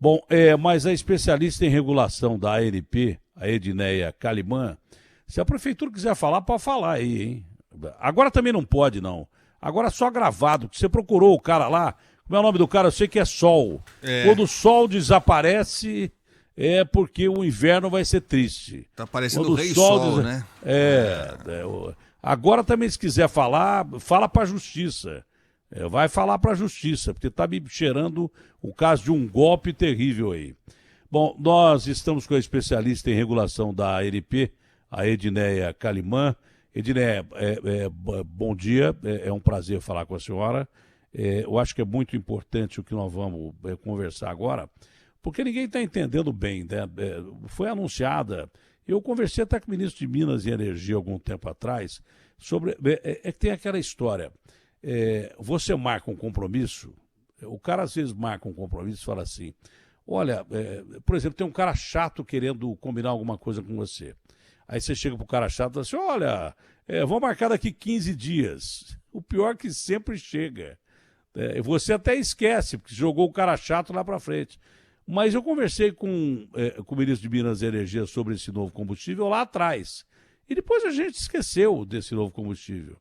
Bom, mas a especialista em regulação da ANP, a Edneia Calimã, se a prefeitura quiser falar, pode falar aí, hein? Agora também não pode, não. Agora só gravado, que você procurou o cara lá, como é o nome do cara? Eu sei que é Sol. Quando o Sol desaparece, é porque o inverno vai ser triste. Tá parecendo Quando o Rei Sol, né? Agora também, se quiser falar, fala pra justiça. Vai falar pra justiça, porque tá me cheirando o caso de um golpe terrível aí. Bom, nós estamos com a especialista em regulação da ANP, a Edneia Calimã. Edneia, bom dia, é um prazer falar com a senhora. Eu acho que é muito importante o que nós vamos conversar agora, porque ninguém está entendendo bem, né? Foi anunciada, eu conversei até com o ministro de Minas e Energia algum tempo atrás, sobre, que tem aquela história, você marca um compromisso, o cara às vezes marca um compromisso e fala assim, olha, por exemplo, tem um cara chato querendo combinar alguma coisa com você. Aí você chega pro cara chato e fala assim, olha, vou marcar daqui 15 dias. O pior é que sempre chega. Você até esquece, porque jogou o cara chato lá para frente. Mas eu conversei com o ministro de Minas e Energia sobre esse novo combustível lá atrás. E depois a gente esqueceu desse novo combustível.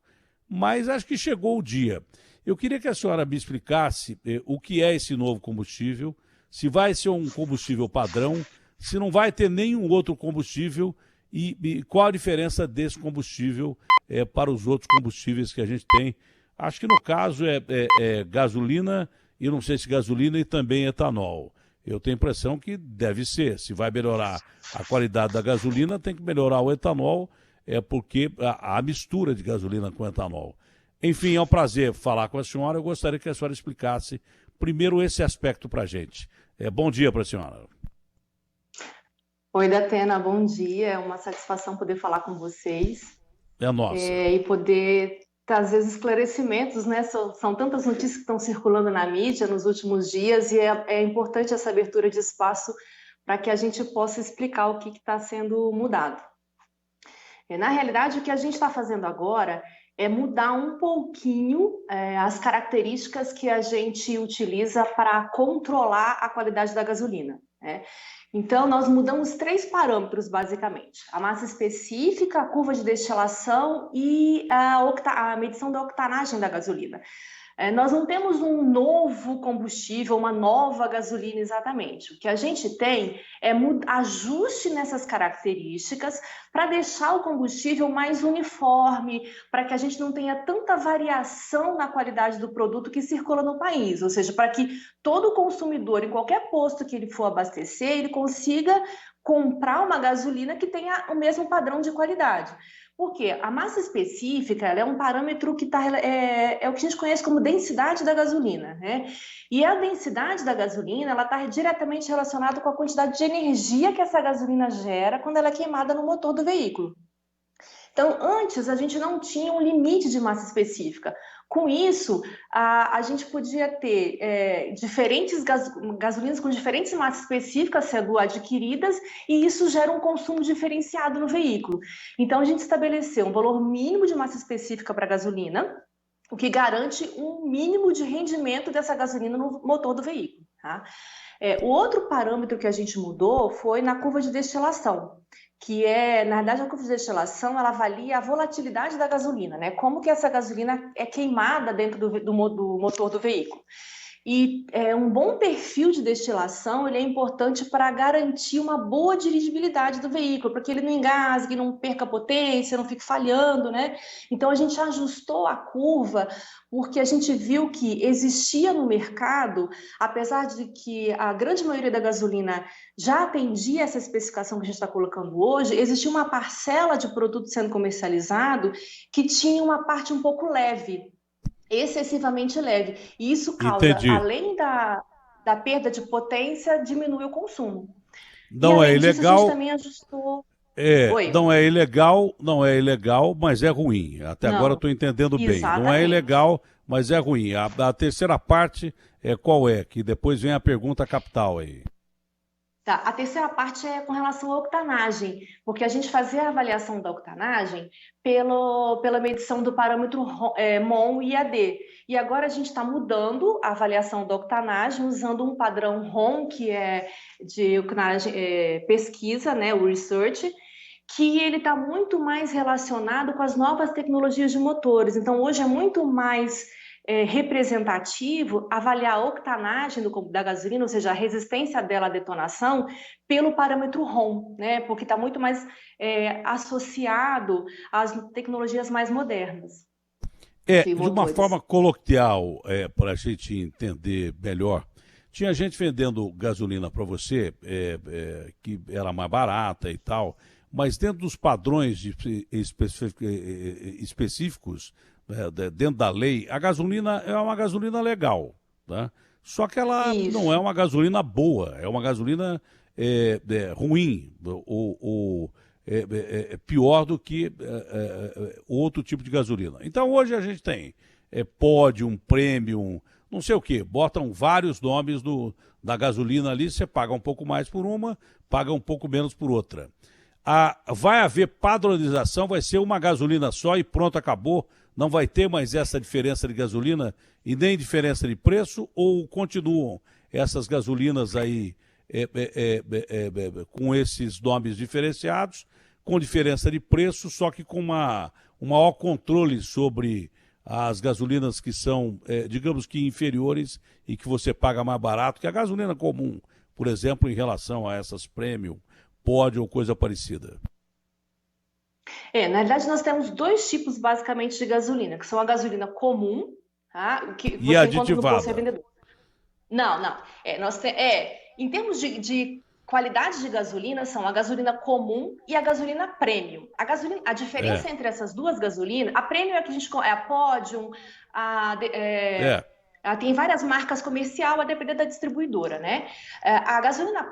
Mas acho que chegou o dia. Eu queria que a senhora me explicasse o que é esse novo combustível, se vai ser um combustível padrão, se não vai ter nenhum outro combustível e qual a diferença desse combustível para os outros combustíveis que a gente tem. Acho que no caso é gasolina, e não sei se gasolina e também etanol. Eu tenho a impressão que deve ser. Se vai melhorar a qualidade da gasolina, tem que melhorar o etanol, porque a mistura de gasolina com etanol. Enfim, é um prazer falar com a senhora. Eu gostaria que a senhora explicasse primeiro esse aspecto para a gente. Bom dia para a senhora. Oi, Datena, bom dia. É uma satisfação poder falar com vocês. É nossa. E poder trazer os esclarecimentos, né? São tantas notícias que estão circulando na mídia nos últimos dias e é importante essa abertura de espaço para que a gente possa explicar o que está sendo mudado. Na realidade, o que a gente está fazendo agora é mudar um pouquinho as características que a gente utiliza para controlar a qualidade da gasolina, né? Então, nós mudamos 3 parâmetros, basicamente. A massa específica, a curva de destilação e a medição da octanagem da gasolina. Nós não temos um novo combustível, uma nova gasolina exatamente. O que a gente tem é ajuste nessas características para deixar o combustível mais uniforme, para que a gente não tenha tanta variação na qualidade do produto que circula no país. Ou seja, para que todo consumidor, em qualquer posto que ele for abastecer, ele consiga comprar uma gasolina que tenha o mesmo padrão de qualidade. Porque a massa específica ela é um parâmetro que é o que a gente conhece como densidade da gasolina, né? E a densidade da gasolina ela está diretamente relacionada com a quantidade de energia que essa gasolina gera quando ela é queimada no motor do veículo. Então, antes a gente não tinha um limite de massa específica. Com isso, a gente podia ter diferentes gasolinas com diferentes massas específicas sendo adquiridas e isso gera um consumo diferenciado no veículo. Então, a gente estabeleceu um valor mínimo de massa específica para a gasolina, o que garante um mínimo de rendimento dessa gasolina no motor do veículo, tá? O outro parâmetro que a gente mudou foi na curva de destilação, que na verdade, a curva de destilação, ela avalia a volatilidade da gasolina, né? Como que essa gasolina é queimada dentro do motor do veículo. E um bom perfil de destilação, ele é importante para garantir uma boa dirigibilidade do veículo, para que ele não engasgue, não perca potência, não fique falhando, né? Então, a gente ajustou a curva porque a gente viu que existia no mercado, apesar de que a grande maioria da gasolina já atendia essa especificação que a gente está colocando hoje, existia uma parcela de produto sendo comercializado que tinha uma parte um pouco leve, excessivamente leve. E isso causa, além da perda de potência, diminui o consumo. Não é ilegal. Disso, a gente também ajustou. Não é ilegal, mas é ruim. Até agora eu estou entendendo bem. Não é ilegal, mas é ruim. A terceira parte qual é? Que depois vem a pergunta capital aí. Tá, a terceira parte é com relação à octanagem, porque a gente fazia a avaliação da octanagem pela medição do parâmetro MON e AD. E agora a gente está mudando a avaliação da octanagem usando um padrão ROM, que é de octanagem, pesquisa, né, o research, que ele está muito mais relacionado com as novas tecnologias de motores. Então, hoje é muito mais representativo avaliar a octanagem da gasolina, ou seja, a resistência dela à detonação, pelo parâmetro ROM, né? Porque está muito mais associado às tecnologias mais modernas. De uma forma coloquial, para a gente entender melhor, tinha gente vendendo gasolina para você que era mais barata e tal, mas dentro dos padrões específicos, dentro da lei, a gasolina é uma gasolina legal, tá? Só que ela não é uma gasolina boa, é uma gasolina ruim, ou pior do que outro tipo de gasolina. Então hoje a gente tem Podium, Premium, não sei o que, botam vários nomes da gasolina ali, você paga um pouco mais por uma, paga um pouco menos por outra. Vai haver padronização, vai ser uma gasolina só e pronto, acabou. Não vai ter mais essa diferença de gasolina e nem diferença de preço, ou continuam essas gasolinas aí com esses nomes diferenciados, com diferença de preço, só que com um maior controle sobre as gasolinas que são, digamos que inferiores e que você paga mais barato que a gasolina comum, por exemplo, em relação a essas Premium, Pod ou coisa parecida? Na realidade, nós temos dois tipos, basicamente, de gasolina, que são a gasolina comum, tá? Que e você encontra no posto aditivada? revendedor. Não. Em termos de qualidade de gasolina, são a gasolina comum e a gasolina premium. A diferença entre essas duas gasolinas, a premium é que é a Podium, tem várias marcas comerciais a depender da distribuidora, né? A gasolina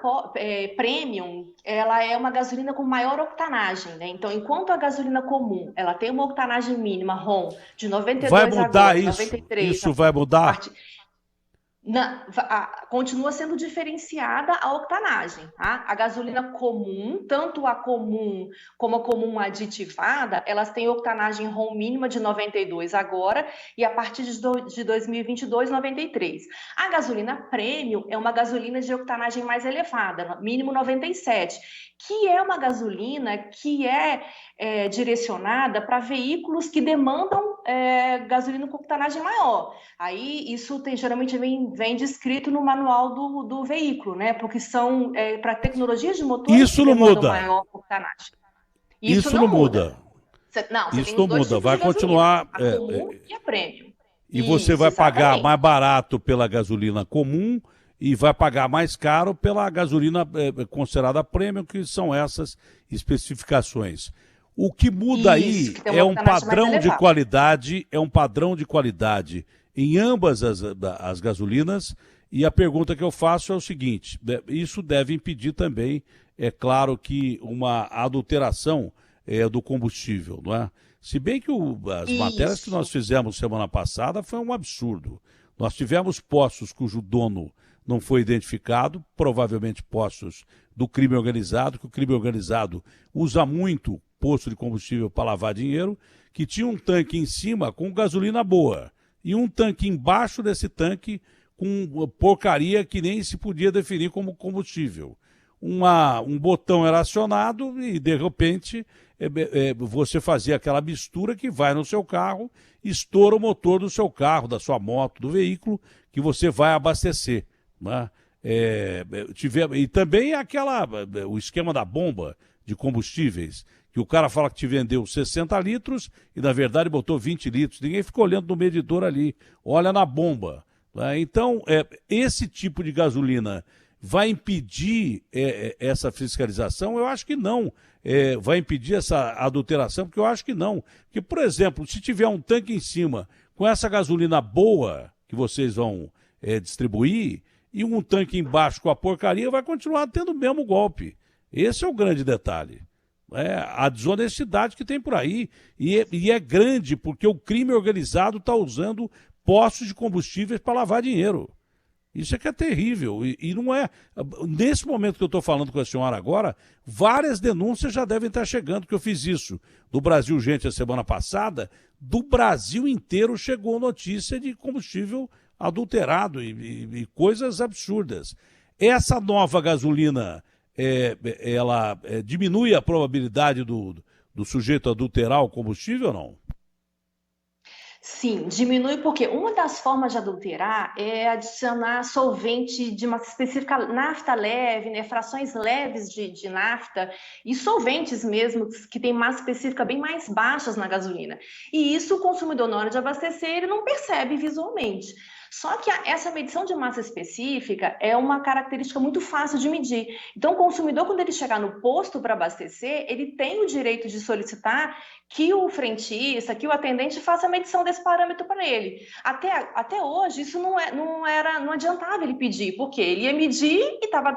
premium, ela é uma gasolina com maior octanagem, né? Então, enquanto a gasolina comum, ela tem uma octanagem mínima, ROM, de 92 vai mudar agora, isso? 93... Isso vai mudar? Continua sendo diferenciada a octanagem, tá? A gasolina comum, tanto a comum como a comum aditivada, elas têm octanagem ROM mínima de 92 agora e a partir de 2022, 93. A gasolina premium é uma gasolina de octanagem mais elevada, mínimo 97, que é uma gasolina que é direcionada para veículos que demandam gasolina com octanagem maior. Aí isso geralmente vem descrito no manual do veículo, né? Porque são para tecnologias de motor isso não muda. Maior octanagem. Isso não muda. Você isso não muda. Vai continuar a comum e a premium. E você vai pagar mais barato pela gasolina comum e vai pagar mais caro pela gasolina considerada premium, que são essas especificações. O que muda aí é um padrão de qualidade, em ambas as gasolinas, e a pergunta que eu faço é o seguinte: isso deve impedir também, é claro, que uma adulteração do combustível, não é? Se bem que as matérias que nós fizemos semana passada foi um absurdo. Nós tivemos postos cujo dono não foi identificado, provavelmente postos do crime organizado, que o crime organizado usa muito posto de combustível para lavar dinheiro, que tinha um tanque em cima com gasolina boa e um tanque embaixo desse tanque com porcaria que nem se podia definir como combustível. Um botão era acionado e, de repente, você fazia aquela mistura que vai no seu carro, estoura o motor do seu carro, da sua moto, do veículo que você vai abastecer, né? E também o esquema da bomba de combustíveis, que o cara fala que te vendeu 60 litros e, na verdade, botou 20 litros. Ninguém ficou olhando no medidor ali, olha na bomba, né? Então, esse tipo de gasolina vai impedir essa fiscalização? Eu acho que não. Vai impedir essa adulteração? Porque eu acho que não. Porque, por exemplo, se tiver um tanque em cima com essa gasolina boa que vocês vão distribuir e um tanque embaixo com a porcaria, vai continuar tendo o mesmo golpe. Esse é o grande detalhe. A desonestidade que tem por aí. E é grande porque o crime organizado está usando postos de combustíveis para lavar dinheiro. Isso é que é terrível. E não é. Nesse momento que eu estou falando com a senhora agora, várias denúncias já devem estar chegando, que eu fiz isso do Brasil Gente a semana passada. Do Brasil inteiro chegou notícia de combustível adulterado e coisas absurdas. Essa nova gasolina, ela diminui a probabilidade do sujeito adulterar o combustível ou não? Sim, diminui porque uma das formas de adulterar é adicionar solvente de uma específica nafta leve, né, frações leves de nafta e solventes mesmo que têm massa específica bem mais baixas na gasolina. E isso o consumidor, na hora de abastecer, ele não percebe visualmente. Só que essa medição de massa específica é uma característica muito fácil de medir. Então, o consumidor, quando ele chegar no posto para abastecer, ele tem o direito de solicitar que o frentista, que o atendente faça a medição desse parâmetro para ele. Até hoje, isso não adiantava ele pedir, porque ele ia medir e estava.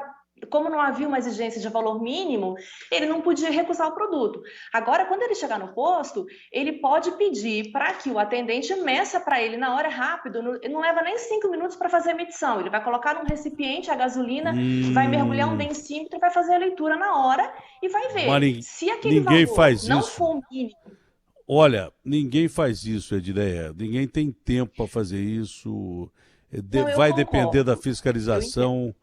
Como não havia uma exigência de valor mínimo, ele não podia recusar o produto. Agora, quando ele chegar no posto, ele pode pedir para que o atendente meça para ele na hora, rápido, não leva nem 5 minutos para fazer a medição. Ele vai colocar num recipiente a gasolina, vai mergulhar um densímetro e vai fazer a leitura na hora e vai ver. Mas Se aquele ninguém valor faz não isso. for o mínimo. Olha, ninguém faz isso, Edileia. Ninguém tem tempo para fazer isso. Vai depender da fiscalização.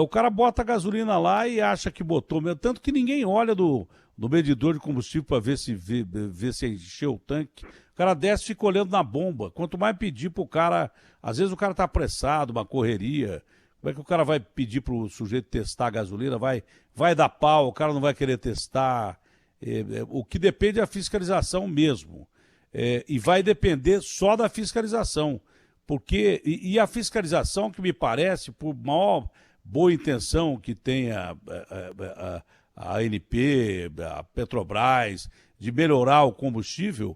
O cara bota a gasolina lá e acha que botou mesmo. Tanto que ninguém olha do medidor de combustível para ver se encheu o tanque. O cara desce e fica olhando na bomba. Quanto mais pedir pro cara... Às vezes o cara tá apressado, uma correria. Como é que o cara vai pedir pro sujeito testar a gasolina? Vai dar pau, o cara não vai querer testar. O que depende é a fiscalização mesmo. E vai depender só da fiscalização. Porque... E a fiscalização, que me parece, por maior boa intenção que tem a ANP, a Petrobras, de melhorar o combustível,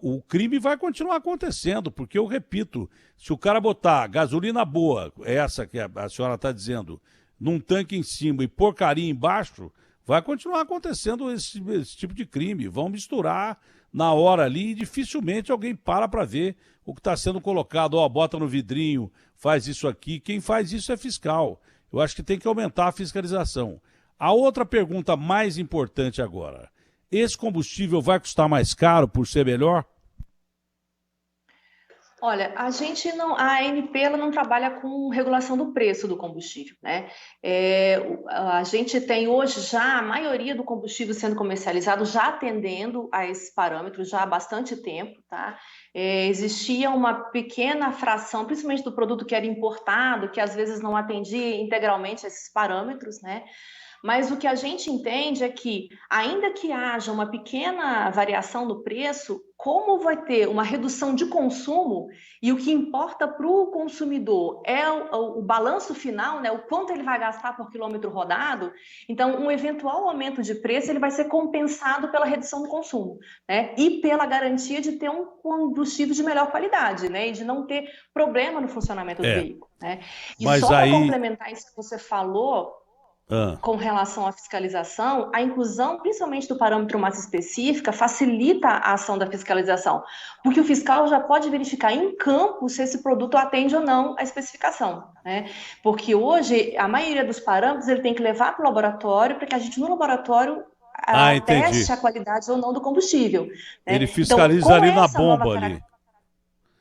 o crime vai continuar acontecendo, porque eu repito, se o cara botar gasolina boa, essa que a senhora está dizendo, num tanque em cima e porcaria embaixo, vai continuar acontecendo esse tipo de crime. Vão misturar na hora ali e dificilmente alguém para ver o que está sendo colocado. Bota no vidrinho, faz isso aqui. Quem faz isso é fiscal. Eu acho que tem que aumentar a fiscalização. A outra pergunta mais importante agora. Esse combustível vai custar mais caro por ser melhor? Olha, a ANP ela não trabalha com regulação do preço do combustível, né? A gente tem hoje já a maioria do combustível sendo comercializado já atendendo a esses parâmetros já há bastante tempo, tá? Existia uma pequena fração, principalmente do produto que era importado, que às vezes não atendia integralmente a esses parâmetros, né? Mas o que a gente entende é que, ainda que haja uma pequena variação no preço, como vai ter uma redução de consumo e o que importa para o consumidor é o balanço final, né, o quanto ele vai gastar por quilômetro rodado, então um eventual aumento de preço ele vai ser compensado pela redução do consumo, né, e pela garantia de ter um combustível de melhor qualidade, né, e de não ter problema no funcionamento do veículo. Né. E Mas só para aí... complementar isso que você falou... Com relação à fiscalização, a inclusão, principalmente do parâmetro massa específica, facilita a ação da fiscalização, porque o fiscal já pode verificar em campo se esse produto atende ou não à especificação, né? Porque hoje, a maioria dos parâmetros, ele tem que levar para o laboratório, para que a gente, no laboratório, teste a qualidade ou não do combustível. Né? Ele fiscaliza então, ali na bomba ali.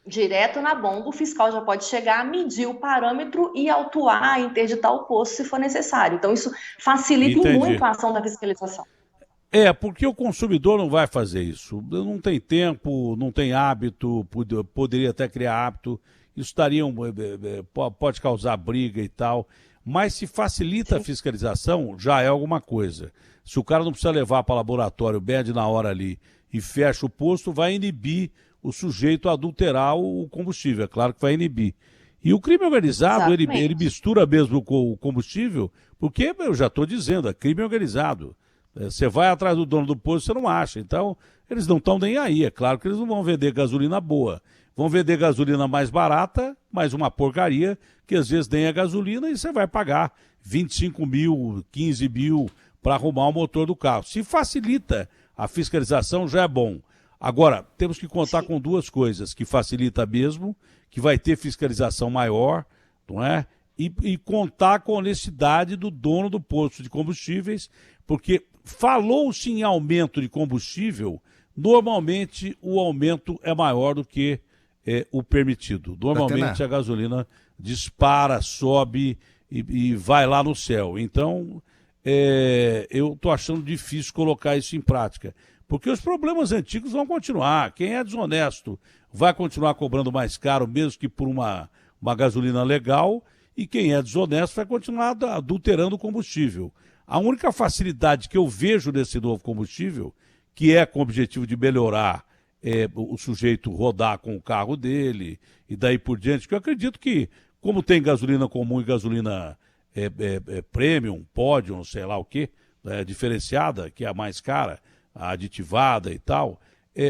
Direto na bomba, o fiscal já pode chegar, medir o parâmetro e autuar, interditar o posto se for necessário. Então, isso facilita muito a ação da fiscalização. Porque o consumidor não vai fazer isso. Não tem tempo, não tem hábito, poderia até criar hábito. Isso pode causar briga e tal. Mas se facilita a fiscalização, já é alguma coisa. Se o cara não precisa levar para o laboratório, mede na hora ali e fecha o posto, vai inibir o sujeito a adulterar o combustível. É claro que vai inibir. E o crime organizado, ele mistura mesmo com o combustível, porque, eu já estou dizendo, é crime organizado. Você vai atrás do dono do posto, você não acha. Então, eles não estão nem aí. É claro que eles não vão vender gasolina boa. Vão vender gasolina mais barata, mais uma porcaria, que às vezes nem é gasolina e você vai pagar 25 mil, 15 mil para arrumar o motor do carro. Se facilita a fiscalização, já é bom. Agora, temos que contar com duas coisas, que facilita mesmo, que vai ter fiscalização maior não é? E contar com a honestidade do dono do posto de combustíveis, porque falou-se em aumento de combustível, normalmente o aumento é maior do que o permitido. Normalmente a gasolina dispara, sobe e vai lá no céu. Então, eu estou achando difícil colocar isso em prática, porque os problemas antigos vão continuar. Quem é desonesto vai continuar cobrando mais caro, mesmo que por uma gasolina legal, e quem é desonesto vai continuar adulterando o combustível. A única facilidade que eu vejo nesse novo combustível, que é com o objetivo de melhorar o sujeito rodar com o carro dele e daí por diante, que eu acredito que, como tem gasolina comum e gasolina premium, pódio, sei lá o quê, diferenciada, que é a mais cara, a aditivada e tal,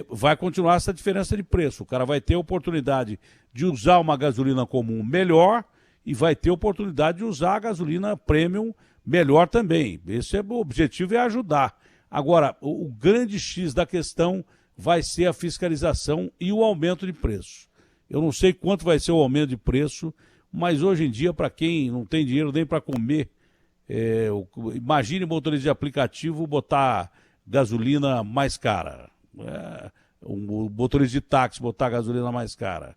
vai continuar essa diferença de preço. O cara vai ter a oportunidade de usar uma gasolina comum melhor e vai ter a oportunidade de usar a gasolina premium melhor também. Esse o objetivo, é ajudar. Agora, o grande X da questão vai ser a fiscalização e o aumento de preço. Eu não sei quanto vai ser o aumento de preço, mas hoje em dia, para quem não tem dinheiro nem para comer, imagine motorista de aplicativo botar gasolina mais cara. Um motorista de táxi botar gasolina mais cara.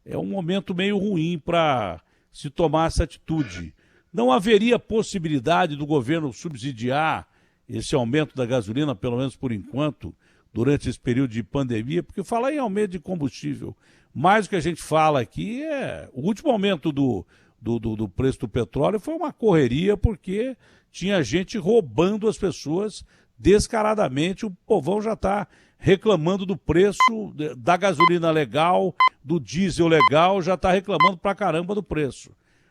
É um momento meio ruim para se tomar essa atitude. Não haveria possibilidade do governo subsidiar esse aumento da gasolina, pelo menos por enquanto, durante esse período de pandemia, porque falar em aumento de combustível, mais do que a gente fala aqui, o último aumento do preço do petróleo foi uma correria, porque tinha gente roubando as pessoas descaradamente. O povão já está reclamando do preço da gasolina legal, do diesel legal, já está reclamando pra caramba do preço.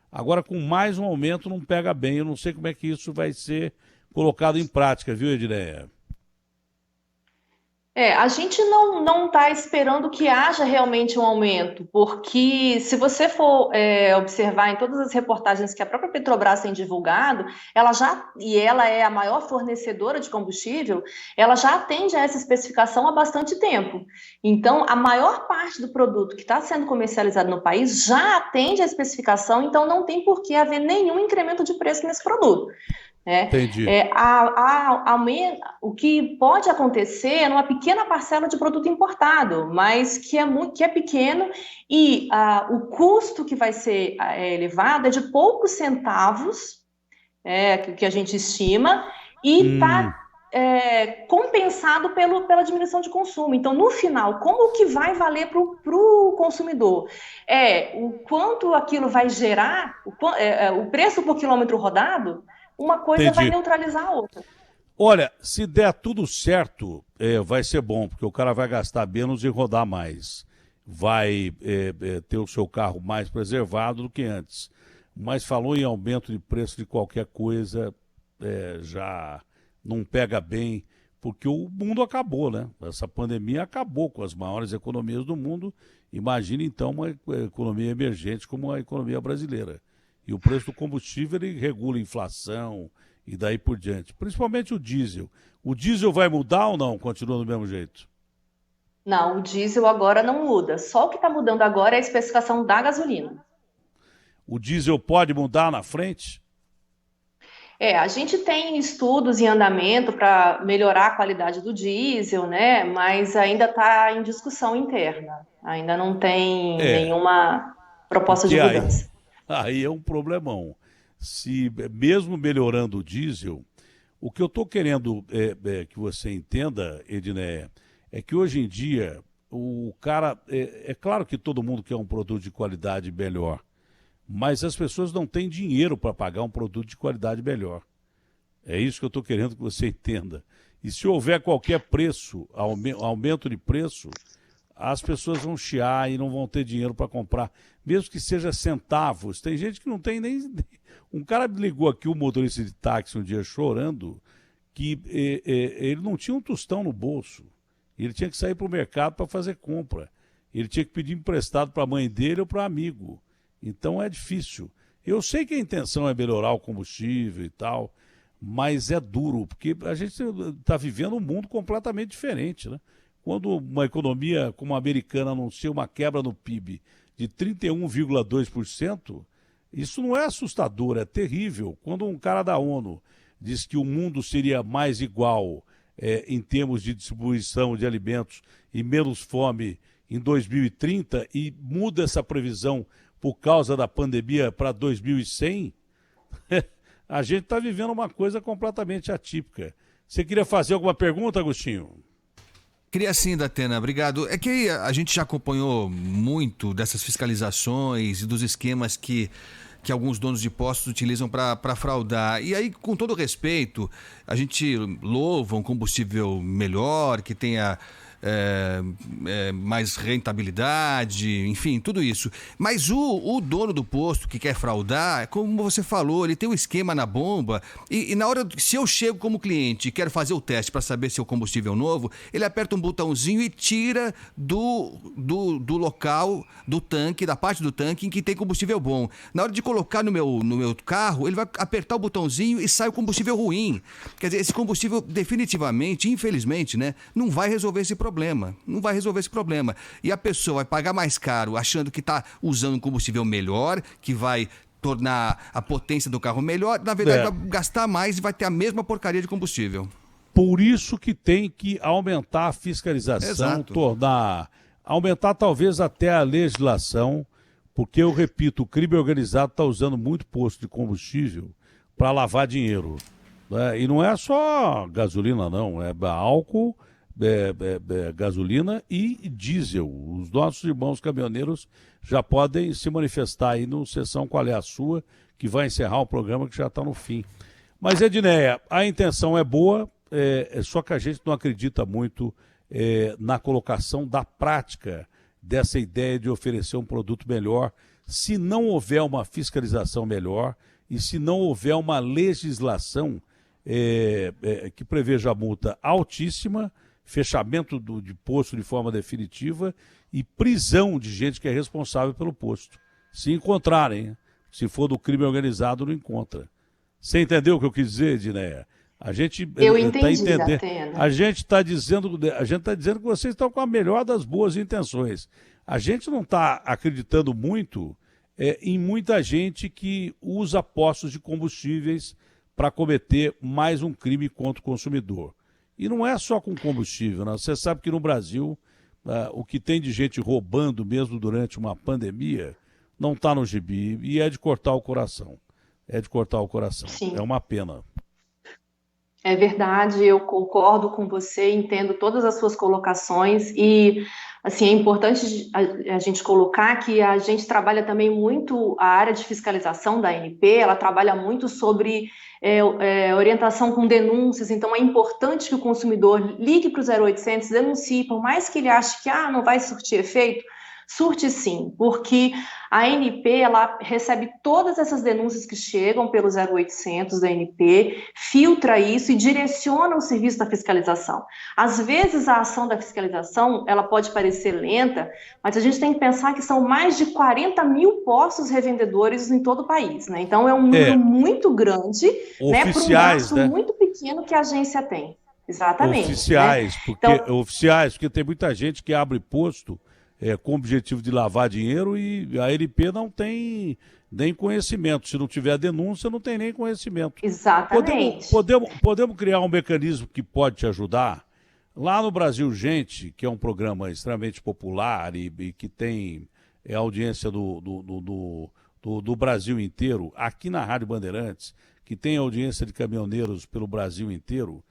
Agora, com mais um aumento, não pega bem. Eu não sei como é que isso vai ser colocado em prática, viu, Edileia? A gente não está esperando que haja realmente um aumento, porque se você for observar em todas as reportagens que a própria Petrobras tem divulgado, ela é a maior fornecedora de combustível, ela já atende a essa especificação há bastante tempo. Então, a maior parte do produto que está sendo comercializado no país já atende a especificação, então não tem por que haver nenhum incremento de preço nesse produto. Entendi. O que pode acontecer é numa pequena parcela de produto importado, mas que é pequeno, e o custo que vai ser elevado é de poucos centavos, que a gente estima, e está compensado pela diminuição de consumo. Então, no final, como que vai valer para o consumidor? O quanto aquilo vai gerar, o preço por quilômetro rodado. Uma coisa vai neutralizar a outra. Olha, se der tudo certo, vai ser bom, porque o cara vai gastar menos e rodar mais. Vai ter o seu carro mais preservado do que antes. Mas falou em aumento de preço de qualquer coisa, já não pega bem, porque o mundo acabou, né? Essa pandemia acabou com as maiores economias do mundo. Imagine, então, uma economia emergente como a economia brasileira. E o preço do combustível, ele regula a inflação e daí por diante. Principalmente o diesel. O diesel vai mudar ou não? Continua do mesmo jeito? Não, o diesel agora não muda. Só o que está mudando agora é a especificação da gasolina. O diesel pode mudar na frente? A gente tem estudos em andamento para melhorar a qualidade do diesel, né? Mas ainda está em discussão interna. Ainda não tem nenhuma proposta de mudança. Aí é um problemão. Se mesmo melhorando o diesel, o que eu estou querendo que você entenda, Edneia, é que hoje em dia o cara... É claro que todo mundo quer um produto de qualidade melhor, mas as pessoas não têm dinheiro para pagar um produto de qualidade melhor. É isso que eu estou querendo que você entenda. E se houver qualquer preço, aumento de preço, as pessoas vão chiar e não vão ter dinheiro para comprar, mesmo que seja centavos. Tem gente que não tem nem... Um cara me ligou aqui, um motorista de táxi, um dia chorando, que ele não tinha um tostão no bolso. Ele tinha que sair para o mercado para fazer compra. Ele tinha que pedir emprestado para a mãe dele ou para um amigo. Então é difícil. Eu sei que a intenção é melhorar o combustível e tal, mas é duro, porque a gente está vivendo um mundo completamente diferente, né? Quando uma economia como a americana anuncia uma quebra no PIB de 31,2%, Isso não é assustador, é terrível. Quando um cara da ONU diz que o mundo seria mais igual em termos de distribuição de alimentos e menos fome em 2030 e muda essa previsão por causa da pandemia para 2100, a gente está vivendo uma coisa completamente atípica. Você queria fazer alguma pergunta, Agostinho? Queria sim, Datena, obrigado. É que a gente já acompanhou muito dessas fiscalizações e dos esquemas que alguns donos de postos utilizam para fraudar. E aí, com todo respeito, a gente louva um combustível melhor, que tenha mais rentabilidade, enfim, tudo isso. Mas o dono do posto que quer fraudar, como você falou, ele tem um esquema na bomba e na hora, se eu chego como cliente e quero fazer o teste para saber se é o combustível novo, ele aperta um botãozinho e tira do local, do tanque, da parte do tanque em que tem combustível bom. Na hora de colocar no meu carro, ele vai apertar o botãozinho e sai o combustível ruim. Quer dizer, esse combustível definitivamente, infelizmente, né, não vai resolver esse problema. Não vai resolver esse problema. E a pessoa vai pagar mais caro achando que está usando um combustível melhor, que vai tornar a potência do carro melhor. Na verdade, vai gastar mais e vai ter a mesma porcaria de combustível. Por isso que tem que aumentar a fiscalização, aumentar talvez até a legislação, porque, eu repito, o crime organizado está usando muito posto de combustível para lavar dinheiro. E não é só gasolina, não. É álcool, gasolina e diesel. Os nossos irmãos caminhoneiros já podem se manifestar aí no Sessão Qual é a Sua, que vai encerrar o programa que já está no fim. Mas, Edneia, a intenção é boa, só que a gente não acredita muito na colocação da prática dessa ideia de oferecer um produto melhor, se não houver uma fiscalização melhor e se não houver uma legislação que preveja a multa altíssima, fechamento de posto de forma definitiva e prisão de gente que é responsável pelo posto. Se encontrarem, se for do crime organizado, não encontra. Você entendeu o que eu quis dizer, Edneia? Eu entendi, Datena. A gente está dizendo que vocês estão com a melhor das boas intenções. A gente não está acreditando muito em muita gente que usa postos de combustíveis para cometer mais um crime contra o consumidor. E não é só com combustível, né? Você sabe que no Brasil o que tem de gente roubando mesmo durante uma pandemia não está no gibi e é de cortar o coração. É de cortar o coração. Sim. É uma pena. É verdade, eu concordo com você, entendo todas as suas colocações e, assim, é importante a gente colocar que a gente trabalha também muito a área de fiscalização da ANP, ela trabalha muito sobre orientação com denúncias, então é importante que o consumidor ligue para o 0800, denuncie, por mais que ele ache que não vai surtir efeito, surte sim, porque a ANP ela recebe todas essas denúncias que chegam pelo 0800 da ANP, filtra isso e direciona o serviço da fiscalização. Às vezes a ação da fiscalização ela pode parecer lenta, mas a gente tem que pensar que são mais de 40 mil postos revendedores em todo o país, né? Então é um número muito grande, né, para um gasto muito pequeno que a agência tem. Exatamente. Oficiais, né? porque tem muita gente que abre posto com o objetivo de lavar dinheiro e a ANP não tem nem conhecimento. Se não tiver denúncia, não tem nem conhecimento. Exatamente. Podemos criar um mecanismo que pode te ajudar? Lá no Brasil Gente, que é um programa extremamente popular e que tem audiência do Brasil inteiro, aqui na Rádio Bandeirantes, que tem audiência de caminhoneiros pelo Brasil inteiro,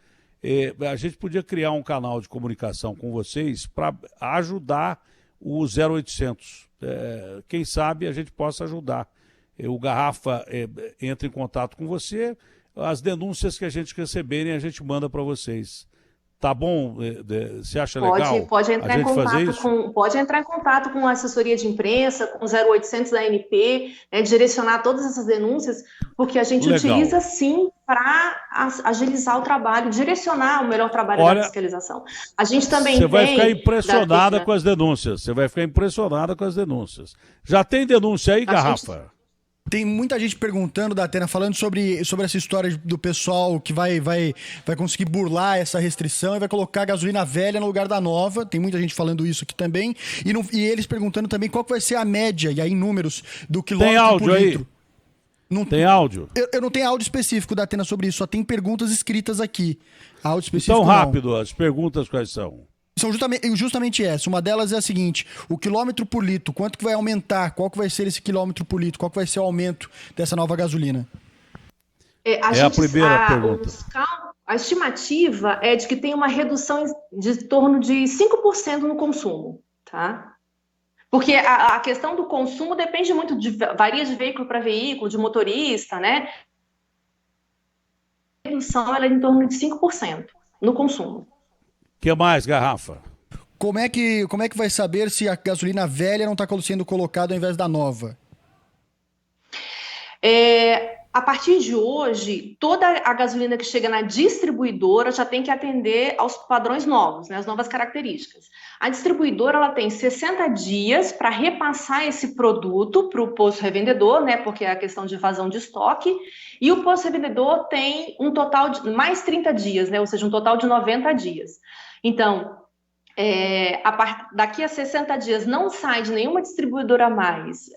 a gente podia criar um canal de comunicação com vocês para ajudar o 0800. Quem sabe a gente possa ajudar. O Garrafa entra em contato com você, as denúncias que a gente receberem a gente manda para vocês. Tá bom? Você acha legal? Pode entrar em contato com a assessoria de imprensa, com o 0800 da ANP, direcionar todas essas denúncias, porque a gente utiliza sim para agilizar o trabalho, direcionar o melhor trabalho da fiscalização. A gente também Você vai ficar impressionada com as denúncias. Você vai ficar impressionada com as denúncias. Já tem denúncia aí, Garrafa? Tem muita gente perguntando, Datena, falando sobre essa história do pessoal que vai conseguir burlar essa restrição e vai colocar gasolina velha no lugar da nova. Tem muita gente falando isso aqui também. E eles perguntando também qual que vai ser a média, e aí em números, do quilômetro por litro. Não, Tem áudio? eu não tenho áudio específico da Atena sobre isso, só tem perguntas escritas aqui. Áudio específico Então, não. rápido, as perguntas quais são? São justamente essa. Uma delas é a seguinte: o quilômetro por litro, quanto que vai aumentar? Qual que vai ser esse quilômetro por litro? Qual que vai ser o aumento dessa nova gasolina? A primeira pergunta. A estimativa é de que tem uma redução de torno de 5% no consumo, tá? Porque a questão do consumo depende muito, varia de veículo para veículo, de motorista, né? A redução ela é em torno de 5% no consumo. O que mais, Garrafa? Como é que vai saber se a gasolina velha não está sendo colocada ao invés da nova? A partir de hoje, toda a gasolina que chega na distribuidora já tem que atender aos padrões novos, né, as novas características. A distribuidora ela tem 60 dias para repassar esse produto para o posto revendedor, né, porque é a questão de vazão de estoque, e o posto revendedor tem um total de mais 30 dias, né, ou seja, um total de 90 dias. Então, daqui a 60 dias não sai de nenhuma distribuidora mais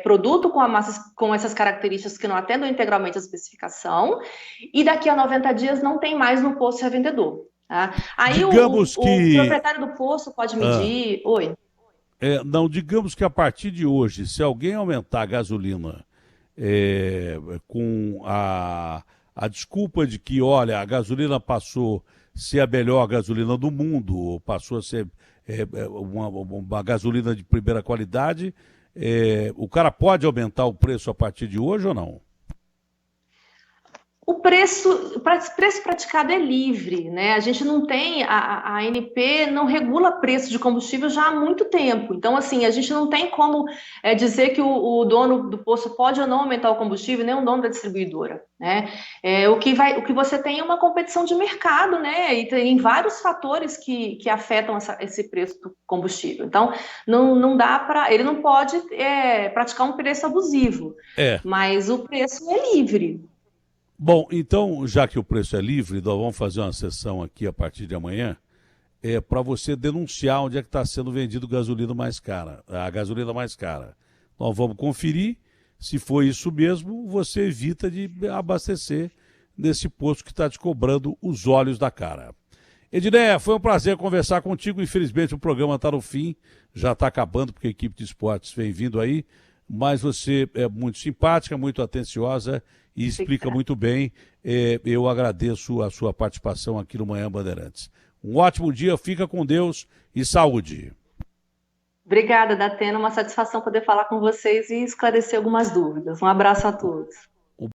produto com essas características que não atendam integralmente a especificação, e daqui a 90 dias não tem mais no posto revendedor. Tá? Aí Digamos o que... proprietário do posto pode medir... Oi? Não, digamos que a partir de hoje, se alguém aumentar a gasolina com a desculpa de que, olha, a gasolina passou ser a melhor gasolina do mundo, passou a ser uma gasolina de primeira qualidade, o cara pode aumentar o preço a partir de hoje ou não? O preço praticado é livre, né? A gente não tem, a ANP não regula preço de combustível já há muito tempo. Então, assim, a gente não tem como dizer que o dono do posto pode ou não aumentar o combustível, nem o dono da distribuidora, né? O que você tem é uma competição de mercado, né? E tem vários fatores que afetam esse preço do combustível. Então, não dá para... Ele não pode praticar um preço abusivo, mas o preço é livre. Bom, então, já que o preço é livre, nós vamos fazer uma sessão aqui a partir de amanhã, para você denunciar onde é que está sendo vendido a gasolina mais cara. Nós vamos conferir, se for isso mesmo, você evita de abastecer nesse posto que está te cobrando os olhos da cara. Edneia, foi um prazer conversar contigo. Infelizmente o programa está no fim, já está acabando, porque a equipe de esportes vem vindo aí, mas você é muito simpática, muito atenciosa e explica muito bem. Eu agradeço a sua participação aqui no Manhã Bandeirantes. Um ótimo dia, fica com Deus e saúde. Obrigada, Datena, uma satisfação poder falar com vocês e esclarecer algumas dúvidas. Um abraço a todos.